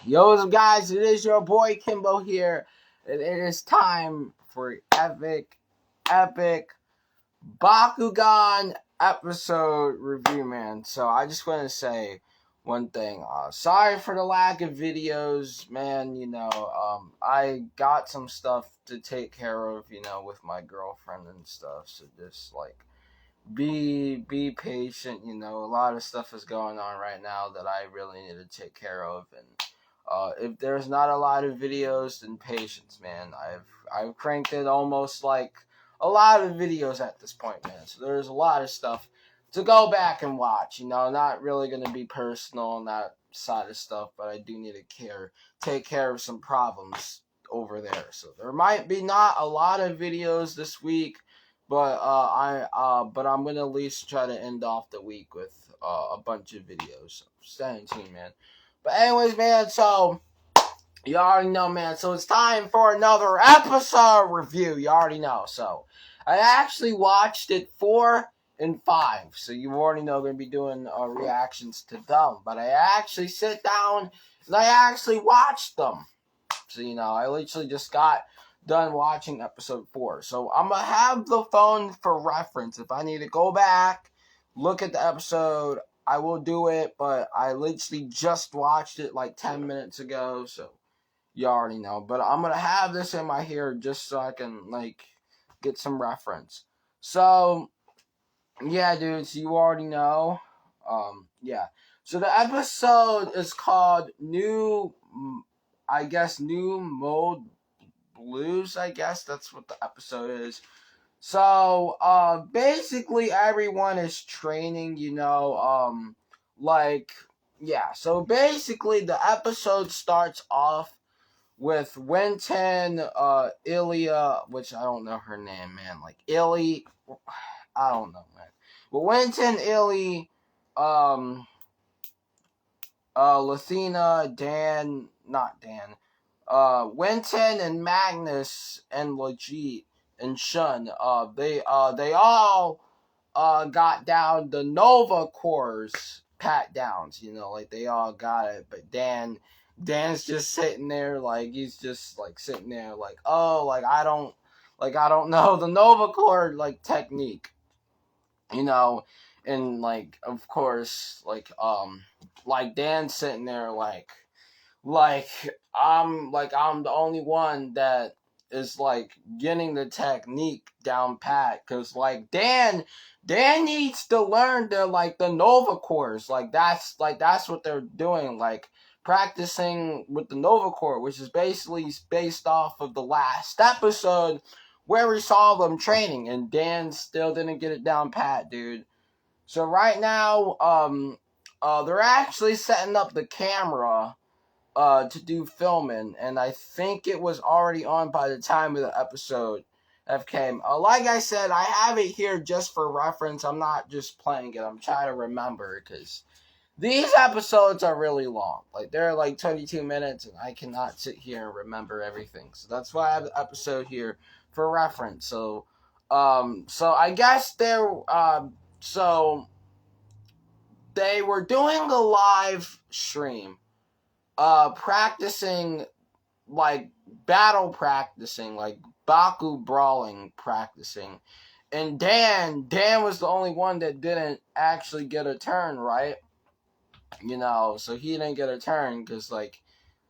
Yo, what's up, guys? It is your boy Kimbo here, and it is time for epic Bakugan episode review, man. So I just want to say one thing. Sorry for the lack of videos, man. I got some stuff to take care of, with my girlfriend and stuff. So just be patient. A lot of stuff is going on right now that I really need to take care of, and if there's not a lot of videos, then patience, man. I've cranked it almost like a lot of videos at this point, man. So there's a lot of stuff to go back and watch. Not really gonna be personal on that side of stuff, but I do need to take care of some problems over there. So there might be not a lot of videos this week, but but I'm gonna at least try to end off the week with a bunch of videos. So stay tuned, man. But anyways, man, so you already know, man. So it's time for another episode review. You already know. So I actually watched it 4 and 5. So you already know I'm going to be doing reactions to them. But I actually sit down and I actually watched them. So, I literally just got done watching episode 4. So I'm going to have the phone for reference. If I need to go back, look at the episode, I will do it. But I literally just watched it like 10 minutes ago. So you already know. But I'm going to have this in my ear just so I can, get some reference. So, yeah, dudes, you already know. Yeah. So the episode is called New Mode Blues, I guess that's what the episode is. So, basically everyone is training, yeah. So basically the episode starts off with Winton, Ilya, which I don't know her name, man. Like, Illy, I don't know, man. But Winton, Illy, um, Lathina, not Dan, Winton and Magnus and Legit and Shun, they all, got down the Nova Corps pat downs, like they all got it, but Dan's just sitting there, he's just, sitting there, oh, I don't know the Nova Corps, technique, you know, and, of course, Dan's sitting there, like I'm the only one that is getting the technique down pat, because Dan needs to learn the Nova Corps, that's what they're doing, practicing with the Nova Corps, which is basically based off of the last episode where we saw them training, and Dan still didn't get it down pat, dude. So right now, they're actually setting up the camera to do filming, and I think it was already on by the time of the episode have came. Like I said, I have it here just for reference. I'm not just playing it. I'm trying to remember, because these episodes are really long. They're 22 minutes, and I cannot sit here and remember everything. So that's why I have the episode here for reference. So I guess so they were doing a live stream, practicing, battle practicing, Baku brawling practicing. And Dan was the only one that didn't actually get a turn, right? So he didn't get a turn because,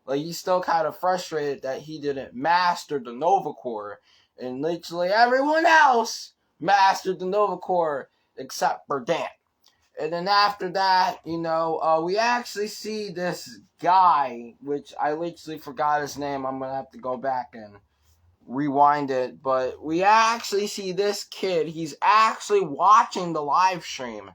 he's still kind of frustrated that he didn't master the Nova Corps. And literally everyone else mastered the Nova Corps except for Dan. And then after that, we actually see this guy, which I literally forgot his name. I'm going to have to go back and rewind it. But we actually see this kid. He's actually watching the live stream,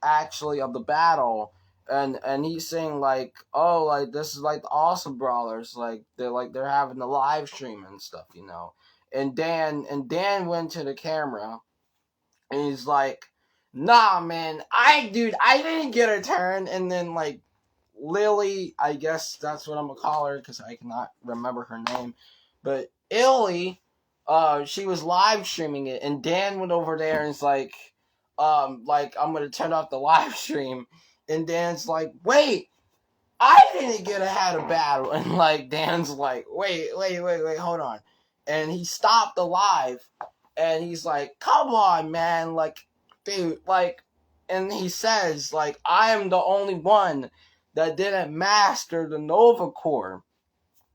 actually, of the battle. And he's saying, this is, the awesome brawlers. They're having the live stream and stuff, And Dan went to the camera, and he's like, nah, man, I didn't get a turn. And then, Lily, I guess that's what I'm gonna call her, because I cannot remember her name, but Illy, she was live streaming it, and Dan went over there and is I'm gonna turn off the live stream, and Dan's like, wait, I didn't get ahead of battle. And like Dan's like, wait, hold on. And he stopped the live and he's like, come on, man, like, dude, like, and he says, like, I am the only one that didn't master the Nova Core.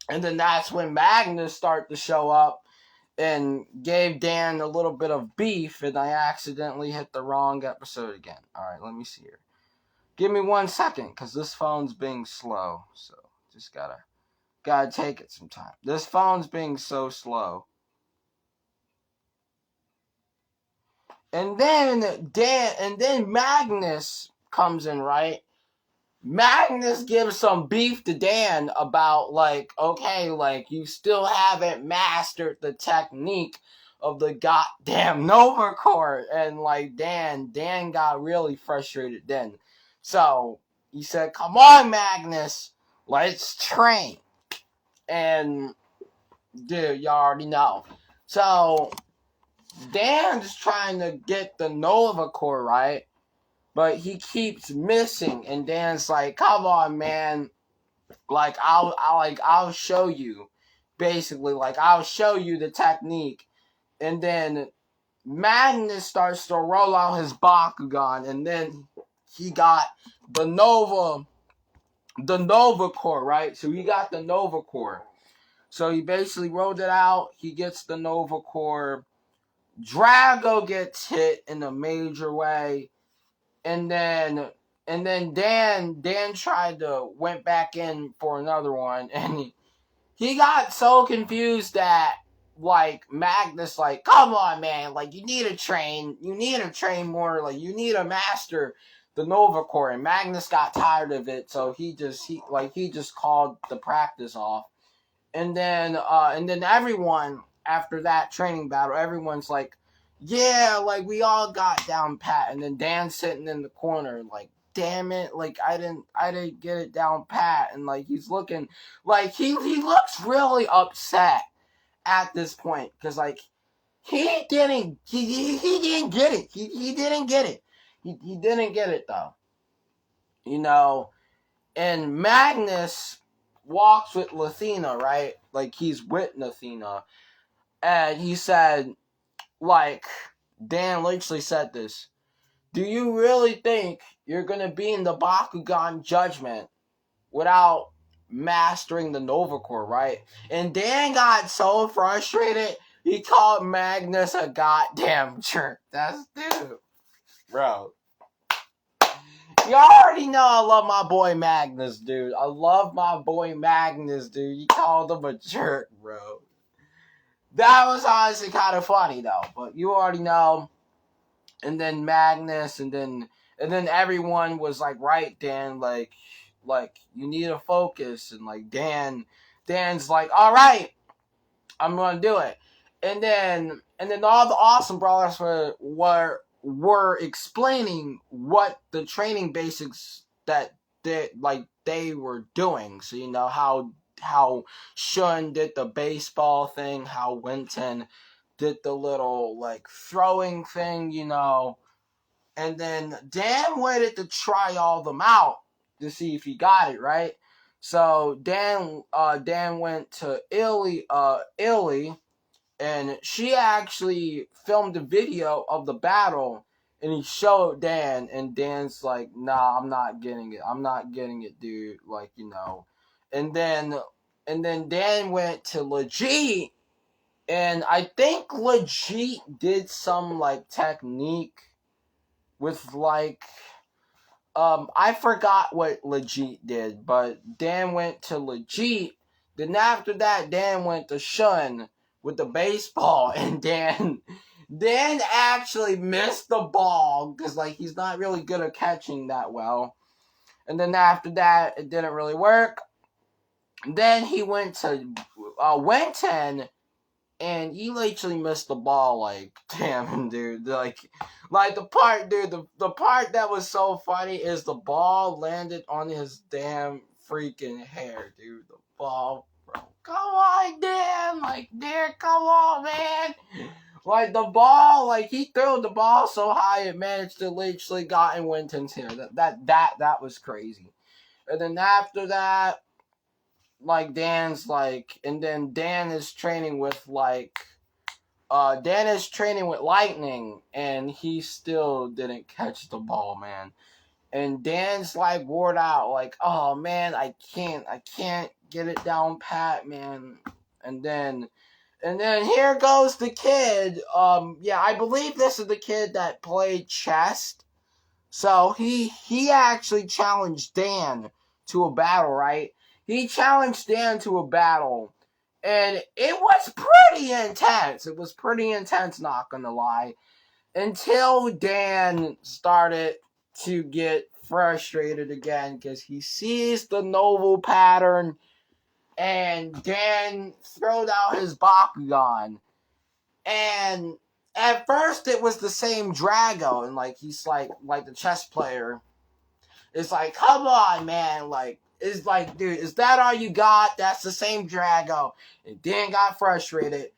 And then that's when Magnus started to show up and gave Dan a little bit of beef, and I accidentally hit the wrong episode again. Alright, let me see here. Give me 1 second, because this phone's being slow. So, just gotta take it some time. This phone's being so slow. And then Magnus comes in, right? Magnus gives some beef to Dan about, like, okay, like, you still haven't mastered the technique of the goddamn Nova Core. And, like, Dan got really frustrated then. So, he said, come on, Magnus, let's train. And, dude, you already know. So, Dan's trying to get the Nova Core, right? But he keeps missing, and Dan's like, come on, man. Like, I'll show you. Basically, like, I'll show you the technique. And then Magnus starts to roll out his Bakugan, and then he got the Nova Core, right? So he got the Nova Core. So he basically rolled it out. He gets the Nova Core. Drago gets hit in a major way. And then Dan tried to went back in for another one, and he got so confused that, like, Magnus, like, come on, man, like, you need to train more, like, you need to master the Nova Core. And Magnus got tired of it, so he just called the practice off. And then everyone, after that training battle, everyone's like, yeah, like, we all got down pat. And then Dan's sitting in the corner, like, damn it, like, I didn't get it down pat. And, like, he's looking, like, he looks really upset at this point, because, like, he didn't get it. He didn't get it. He didn't get it, though. You know, and Magnus walks with Lathina, right? Like, he's with Lathina. And he said, like, Dan literally said this, do you really think you're going to be in the Bakugan Judgment without mastering the Nova Core, right? And Dan got so frustrated, he called Magnus a goddamn jerk. That's, dude, bro. You already know I love my boy Magnus, dude. I love my boy Magnus, dude. You called him a jerk, bro. That was honestly kind of funny, though. But you already know. And then Magnus, and then everyone was like, right, Dan, like, you need to focus. And, like, Dan's like, all right, I'm gonna do it. And then all the Awesome Brawlers were explaining what the training basics that they were doing. So, you know, how Shun did the baseball thing, how Winton did the little, like, throwing thing, you know. And then Dan waited to try all them out to see if he got it, right? So Dan went to Illy, and she actually filmed a video of the battle, and he showed Dan, and Dan's like, nah, I'm not getting it, dude, like, you know. And then Dan went to Legit, and I think Legit did some, like, technique with, like, I forgot what Legit did, but Dan went to Legit. Then after that, Dan went to Shun with the baseball, and Dan actually missed the ball, because, like, he's not really good at catching that well. And then after that, it didn't really work. Then he went to Wenten, and he literally missed the ball, like, damn, dude. Like the part, dude, the part that was so funny is the ball landed on his damn freaking hair, dude. The ball, bro. Come on, Dan. Like, Dan, come on, man. Like, the ball, like, he threw the ball so high it managed to literally got in Winton's hair. That was crazy. And then after that, like Dan's like, and then Dan is training with like, Dan is training with Lightning, and he still didn't catch the ball, man. And Dan's like wore out, like, oh man, I can't get it down pat, man. And then here goes the kid. Yeah, I believe this is the kid that played chess. So he actually challenged Dan to a battle, right? He challenged Dan to a battle, and it was pretty intense. It was pretty intense, not gonna lie. Until Dan started to get frustrated again because he sees the novel pattern, and Dan throwed out his Bakugan. And at first it was the same Drago, and like he's like the chess player. It's like, come on, man, like it's like, dude, is that all you got? That's the same Drago. And Dan got frustrated.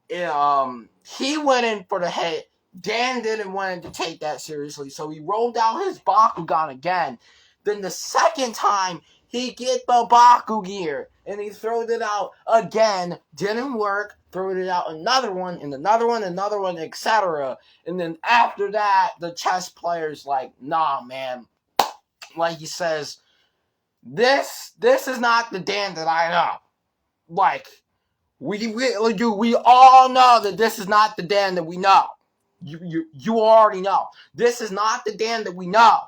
He went in for the hit. Dan didn't want to take that seriously, so he rolled out his Bakugan again. Then the second time, he get the Baku gear, and he throwed it out again. Didn't work. Threw it out another one, and another one, etc. And then after that, the chess player's like, nah, man. Like he says, this is not the Dan that I know. Like, we all know that this is not the Dan that we know. You already know. This is not the Dan that we know.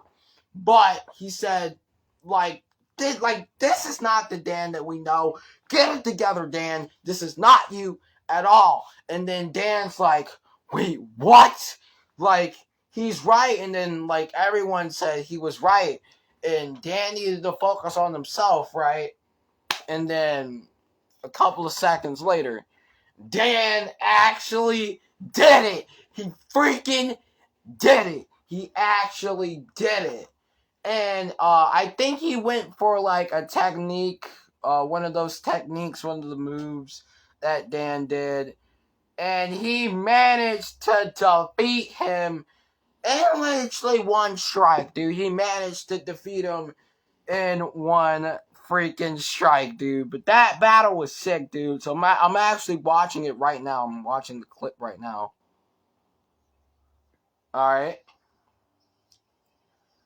But he said, this is not the Dan that we know. Get it together, Dan. This is not you at all. And then Dan's like, wait, what? Like, he's right. And then, like, everyone said he was right. And Dan needed to focus on himself, right? And then a couple of seconds later, Dan actually did it. He freaking did it. He actually did it. And I think he went for like a technique, one of those techniques, one of the moves that Dan did. And he managed to defeat him in literally one strike, dude. He managed to defeat him in one freaking strike, dude. But that battle was sick, dude. So I'm actually watching it right now. I'm watching the clip right now. Alright.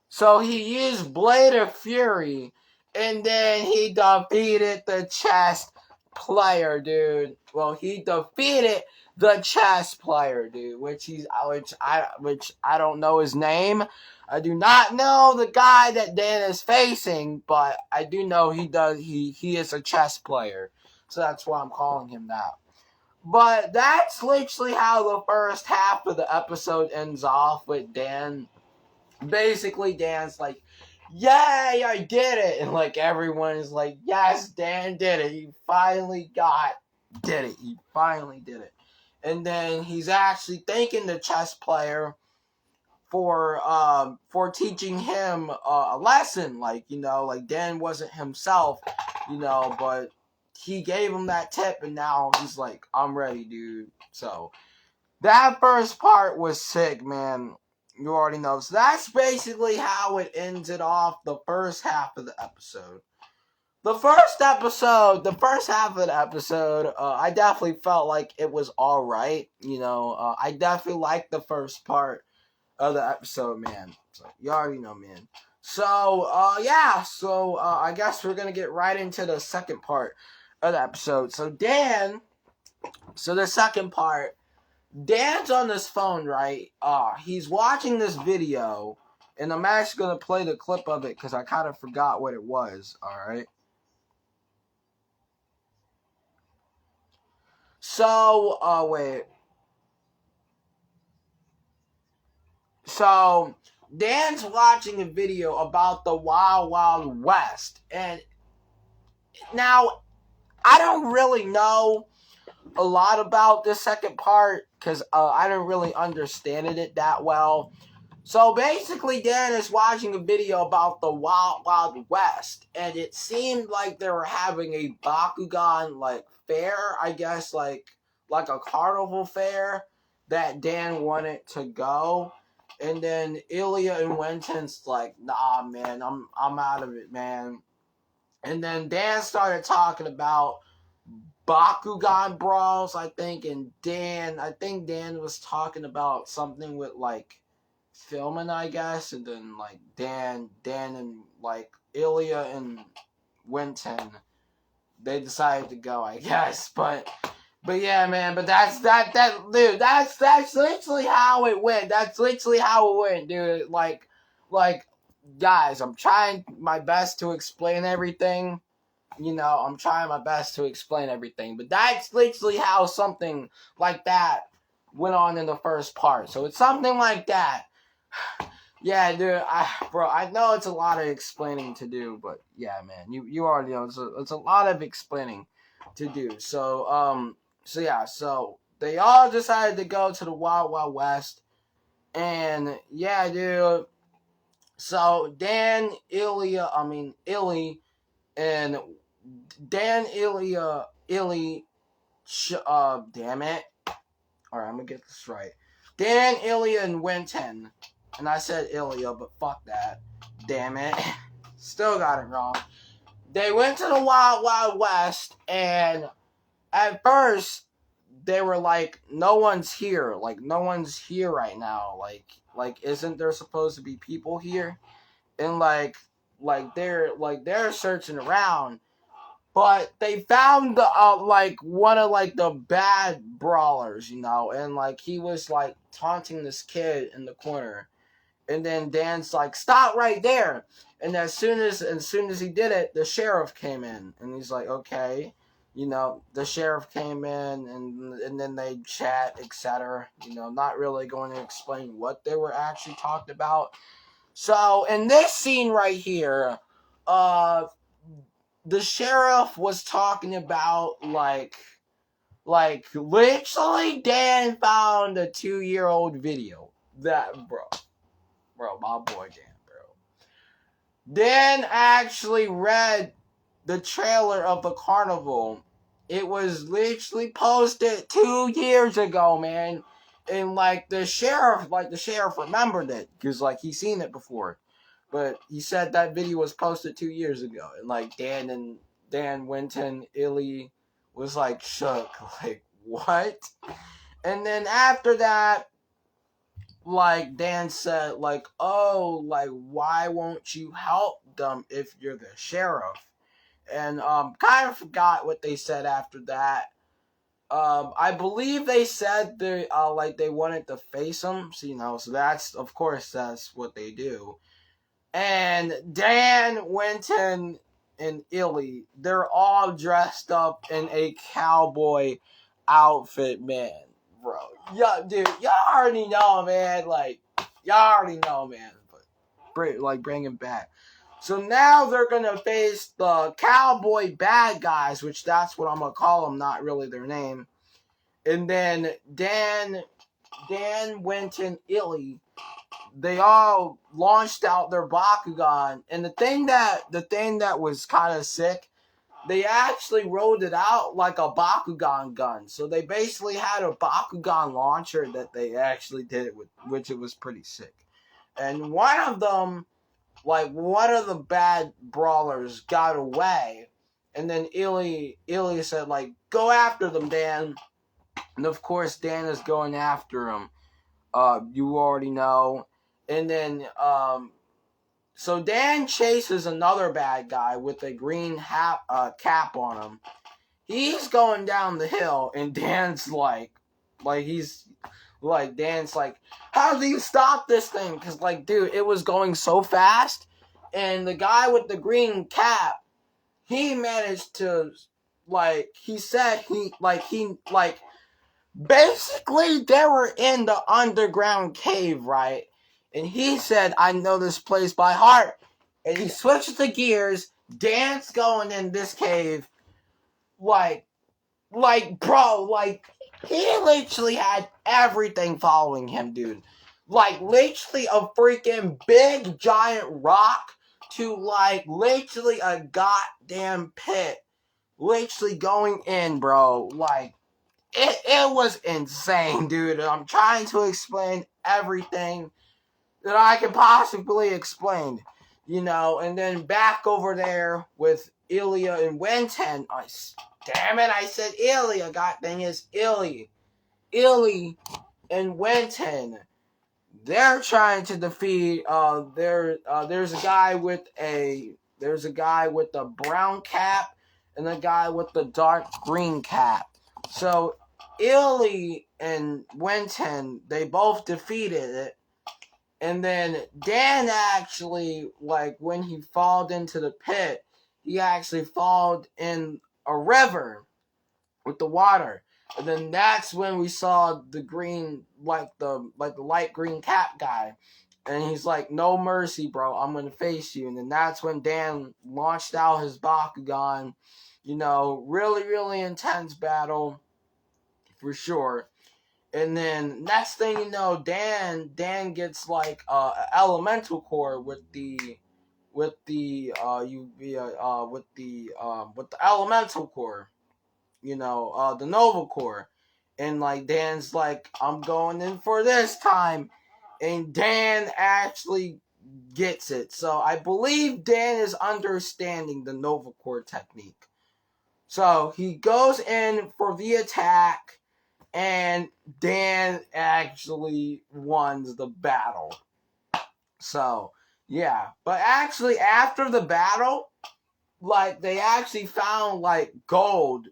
So he used Blade of Fury, and then he defeated the chess player, dude. Well, he defeated the chess player, dude, which I don't know his name. I do not know the guy that Dan is facing, but I do know he is a chess player. So that's why I'm calling him that. But that's literally how the first half of the episode ends off with Dan. Basically, Dan's like, yay, I did it. And like everyone is like, yes, Dan did it. He finally did it. He finally did it. And then he's actually thanking the chess player for teaching him a lesson. Like, like Dan wasn't himself, but he gave him that tip, and now he's like, I'm ready, dude. So that first part was sick, man. You already know. So that's basically how it ended off the first half of the episode. The first half of the episode, I definitely felt like it was alright. I definitely liked the first part of the episode, man. So, you already know, man. So, yeah. So, I guess we're going to get right into the second part of the episode. So, the second part, Dan's on this phone, right? He's watching this video, and I'm actually going to play the clip of it because I kind of forgot what it was, alright? So, wait. So, Dan's watching a video about the Wild Wild West, and now, I don't really know a lot about this second part because I didn't really understand it that well. So basically, Dan is watching a video about the Wild Wild West, and it seemed like they were having a Bakugan like fair, I guess, like a carnival fair that Dan wanted to go. And then Ilya and Winton's like, nah, man, I'm out of it, man. And then Dan started talking about Bakugan brawls, I think, and I think Dan was talking about something with like filming, I guess, and then like Dan and like Ilya and Winton, they decided to go, I guess, but yeah, man, but dude, that's literally how it went. That's literally how it went, dude. Like, guys, I'm trying my best to explain everything. I'm trying my best to explain everything, but that's literally how something like that went on in the first part. So it's something like that. Yeah, dude, I know it's a lot of explaining to do, but yeah, man, you already know it's a lot of explaining to do. So they all decided to go to the Wild Wild West, and yeah, dude. So Illy, and Dan, Illy, damn it. Alright, I'm gonna get this right. Dan, Ilya, and Winton. And I said Ilya, but fuck that. Damn it. Still got it wrong. They went to the Wild Wild West, and at first, they were like, no one's here. Like, no one's here right now. Like, isn't there supposed to be people here? And they're searching around. But they found like one of like the bad brawlers, and like he was like taunting this kid in the corner, and then Dan's like, "Stop right there!" And as soon as he did it, the sheriff came in, and he's like, "Okay," the sheriff came in, and then they chat, etc. Not really going to explain what they were actually talked about. So in this scene right here, the sheriff was talking about like literally Dan found a 2-year-old video that bro my boy Dan actually read the trailer of the carnival. It was literally posted 2 years ago, man. And the sheriff remembered it because like he's seen it before. But he said that video was posted 2 years ago, and like Dan Winton Illy was like shook, like what? And then after that, like Dan said, like, oh, like why won't you help them if you're the sheriff? And kind of forgot what they said after that. I believe they said they wanted to face him, so that's of course that's what they do. And Dan, Winton, and Illy, they're all dressed up in a cowboy outfit, man. Bro. Yeah, dude, y'all already know, man. Like, y'all already know, man. But, bring him back. So now they're going to face the cowboy bad guys, which that's what I'm going to call them, not really their name. And then Dan, Winton, Illy, they all launched out their Bakugan, and the thing that was kind of sick, they actually rolled it out like a Bakugan gun. So they basically had a Bakugan launcher that they actually did it with, which it was pretty sick. And one of the bad brawlers got away, and then Illy said like, "Go after them, Dan." And of course, Dan is going after him. You already know. And then, so Dan chases another bad guy with a green cap on him. He's going down the hill, and Dan's Dan's like, how do you stop this thing? Because, dude, it was going so fast, and the guy with the green cap, he managed to, he said basically, they were in the underground cave, right? And he said, I know this place by heart. And he switches the gears. Dan's going in this cave. Bro, he literally had everything following him, dude. Literally a freaking big giant rock to, literally a goddamn pit. Literally going in, bro. It was insane, dude. I'm trying to explain everything. that I can possibly explain. And then back over there with Ilya and Wenten. Damn it, I said Ilya. God dang, it's Ilya. Ilya and Wenten. They're trying to defeat. There's a guy with a brown cap and a guy with the dark green cap. So Ilya and Wenten, they both defeated it. And then Dan actually, like, when he falled into the pit, he actually falled in a river with the water. And then that's when we saw the green, the light green cap guy. And he's like, no mercy, bro. I'm going to face you. And then that's when Dan launched out his Bakugan. Really, really intense battle for sure. And then next thing you know, Dan gets like elemental core with the elemental core, the Nova core, and like Dan's like, I'm going in for this time, and Dan actually gets it. So I believe Dan is understanding the Nova core technique. So he goes in for the attack. And Dan actually won the battle. So, yeah. But actually, after the battle, like, they actually found, like, gold,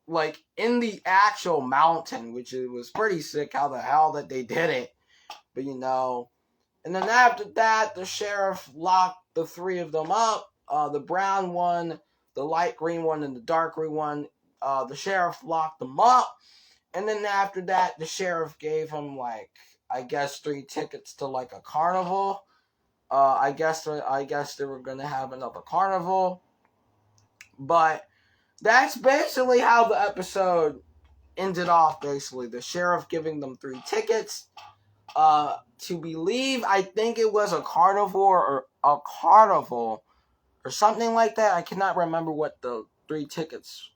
like, in the actual mountain, which it was pretty sick how the hell that they did it. But, and then after that, the sheriff locked the three of them up. The brown one, the light green one, and the dark green one. The sheriff locked them up. And then after that, the sheriff gave him, like, I guess 3 tickets to, like, a carnival. I guess they were going to have another carnival. But that's basically how the episode ended off, basically. The sheriff giving them 3 tickets. To believe, I think it was a carnival or something like that. I cannot remember what the 3 tickets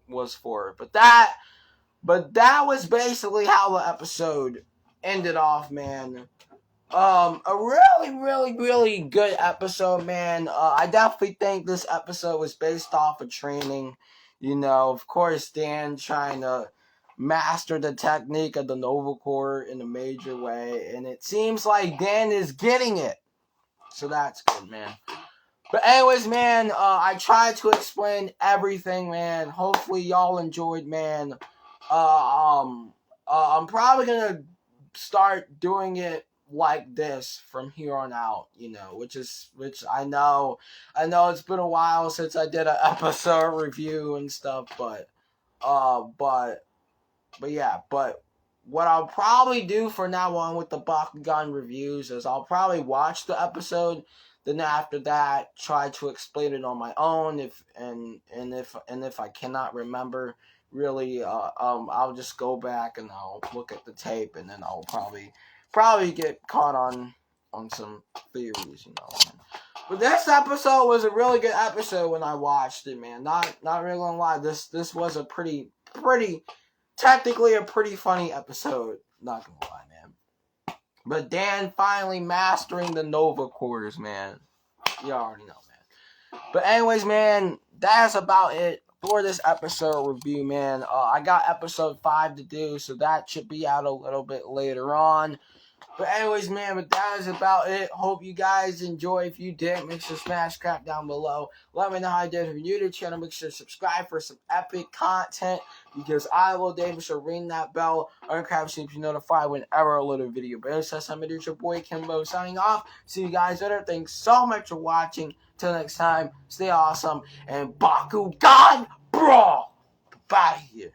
was for. But that was basically how the episode ended off, man. A really, really, really good episode, man. I definitely think this episode was based off of training. Of course, Dan trying to master the technique of the Nova Core in a major way. And it seems like Dan is getting it. So that's good, man. But anyways, man, I tried to explain everything, man. Hopefully y'all enjoyed, man. I'm probably gonna start doing it like this from here on out, which I know it's been a while since I did an episode review and stuff, but yeah, but what I'll probably do from now on with the Bakugan reviews is I'll probably watch the episode, then after that try to explain it on my own. If I cannot remember really, I'll just go back and I'll look at the tape, and then I'll probably get caught on some theories, But this episode was a really good episode when I watched it, man. Not really gonna lie, this was a pretty technically a pretty funny episode. Not gonna lie, man. But Dan finally mastering the Nova cores, man. You already know, man. But anyways, man, that's about it for this episode review, man. I got episode 5 to do, so that should be out a little bit later on. But anyways, man, but that is about it. Hope you guys enjoy. If you did, make sure to smash crap down below. Let me know how you did. If you're new to the channel, make sure to subscribe for some epic content, because I will David should ring that bell on crap so you be notified whenever a little video. But anyways, that's time. It's your boy Kimbo signing off. See you guys later. Thanks so much for watching. Till next time, stay awesome and Bakugan, bro. Bye here.